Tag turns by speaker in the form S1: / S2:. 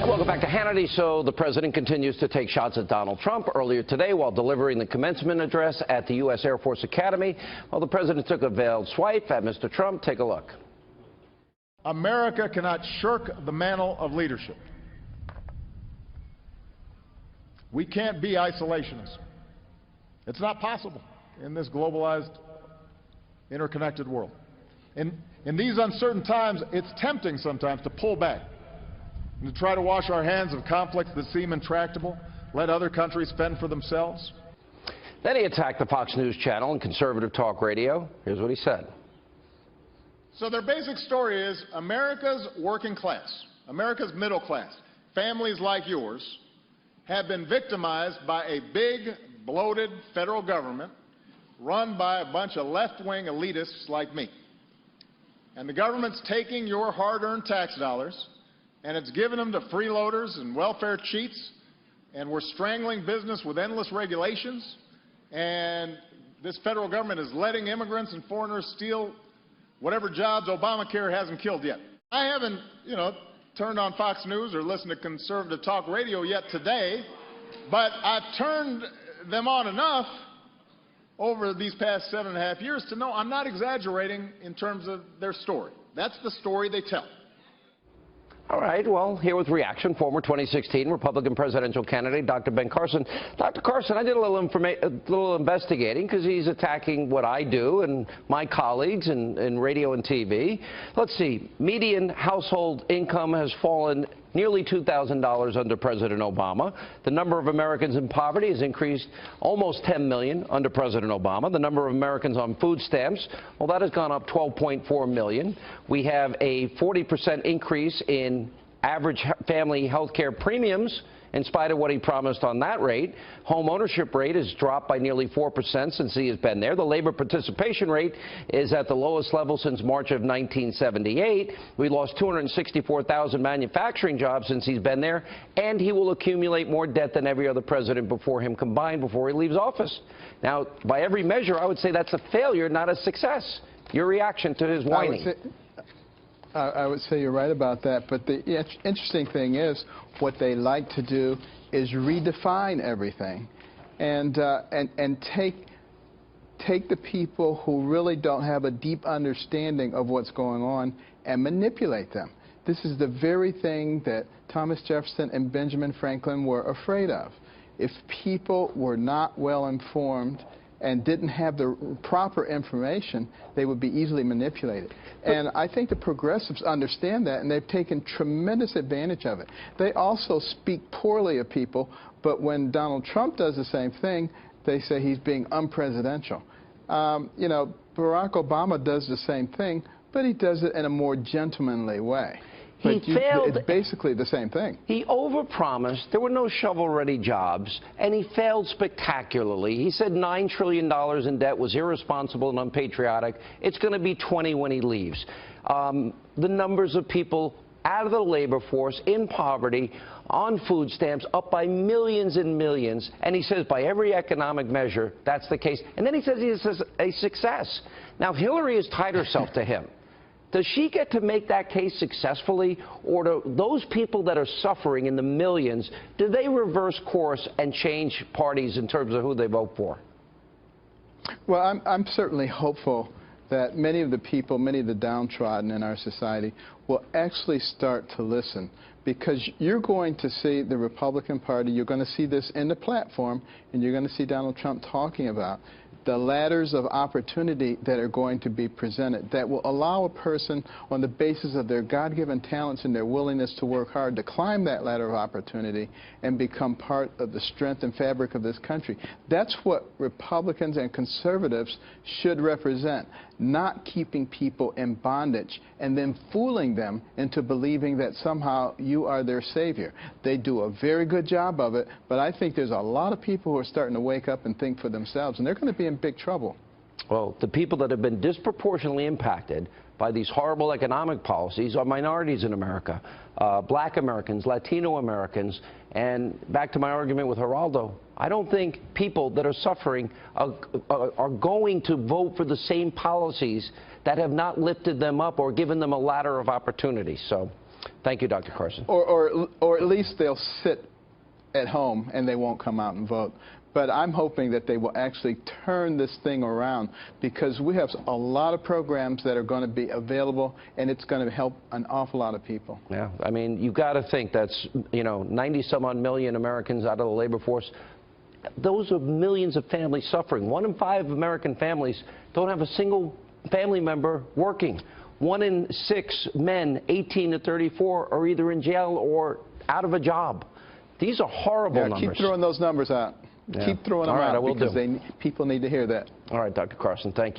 S1: Welcome back to Hannity. So the president continues to take shots at Donald Trump. Earlier today, while delivering the commencement address at the U.S. Air Force Academy, the president took a veiled swipe at Mr. Trump. Take a look.
S2: America cannot shirk the mantle of leadership. We can't be isolationists. It's not possible in this globalized, interconnected world. In these uncertain times, it's tempting sometimes to pull back and to try to wash our hands of conflicts that seem intractable, let other countries fend for themselves.
S1: Then he attacked the Fox News channel and conservative talk radio. Here's what he said.
S2: So their basic story is America's working class, America's middle class, families like yours, have been victimized by a big, bloated federal government run by a bunch of left-wing elitists like me. And the government's taking your hard-earned tax dollars and it's giving them to freeloaders and welfare cheats, and we're strangling business with endless regulations, and this federal government is letting immigrants and foreigners steal whatever jobs Obamacare hasn't killed yet. I haven't, turned on Fox News or listened to conservative talk radio yet today, but I've turned them on enough over these past 7.5 years to know I'm not exaggerating in terms of their story. That's the story they tell.
S1: All right, well, here with reaction, former 2016 Republican presidential candidate Dr. Ben Carson. Dr. Carson, I did a little investigating because he's attacking what I do and my colleagues in radio and TV. Let's see, median household income has fallen nearly $2,000 under President Obama. The number of Americans in poverty has increased almost 10 million under President Obama. The number of Americans on food stamps, well, that has gone up 12.4 million. We have a 40% increase in average family health care premiums in spite of what he promised on that rate. Home ownership rate has dropped by nearly 4% since he has been there. The labor participation rate is at the lowest level since March of 1978. We lost 264,000 manufacturing jobs since he's been there, and he will accumulate more debt than every other president before him combined before he leaves office. Now, by every measure, I would say that's a failure, not a success. Your reaction to his whining?
S3: I would say you're right about that, but the interesting thing is what they like to do is redefine everything and take the people who really don't have a deep understanding of what's going on and manipulate them. This is the very thing that Thomas Jefferson and Benjamin Franklin were afraid of. If people were not well informed and didn't have the proper information, they would be easily manipulated. And I think the progressives understand that, and they've taken tremendous advantage of it. They also speak poorly of people, but when Donald Trump does the same thing, they say he's being unpresidential. Barack Obama does the same thing, but he does it in a more gentlemanly way. It's basically the same thing. He
S1: overpromised. There were no shovel-ready jobs, and he failed spectacularly. He said $9 trillion in debt was irresponsible and unpatriotic. It's going to be 20 when he leaves. The numbers of people out of the labor force in poverty on food stamps up by millions and millions, and he says by every economic measure that's the case. And then he says he is a success. Now, Hillary has tied herself to him. Does she get to make that case successfully, or do those people that are suffering in the millions, do they reverse course and change parties in terms of who they vote for?
S3: Well, I'm certainly hopeful that many of the people, many of the downtrodden in our society will actually start to listen, because you're going to see the Republican Party, you're going to see this in the platform, and you're going to see Donald Trump talking about the ladders of opportunity that are going to be presented that will allow a person on the basis of their God-given talents and their willingness to work hard to climb that ladder of opportunity and become part of the strength and fabric of this country. That's what Republicans and conservatives should represent, not keeping people in bondage and then fooling them into believing that somehow you are their savior. They do a very good job of it, but I think there's a lot of people who are starting to wake up and think for themselves, and they're going to be in big trouble.
S1: Well, the people that have been disproportionately impacted by these horrible economic policies are minorities in America, black Americans, Latino Americans, and back to my argument with Geraldo, I don't think people that are suffering are going to vote for the same policies that have not lifted them up or given them a ladder of opportunity. So Thank you, Dr. Carson.
S3: Or at least they'll sit at home and they won't come out and vote. But I'm hoping that they will actually turn this thing around, because we have a lot of programs that are going to be available, and it's going to help an awful lot of people.
S1: Yeah, I mean, you've got to think that's, 90-some-odd million Americans out of the labor force. Those are millions of families suffering. 1 in 5 American families don't have a single family member working. 1 in 6 men, 18 to 34, are either in jail or out of a job. These are horrible numbers.
S3: Keep throwing those numbers out.
S1: Yeah.
S3: Keep throwing them out, because people need to hear that.
S1: All right, Dr. Carson, thank you.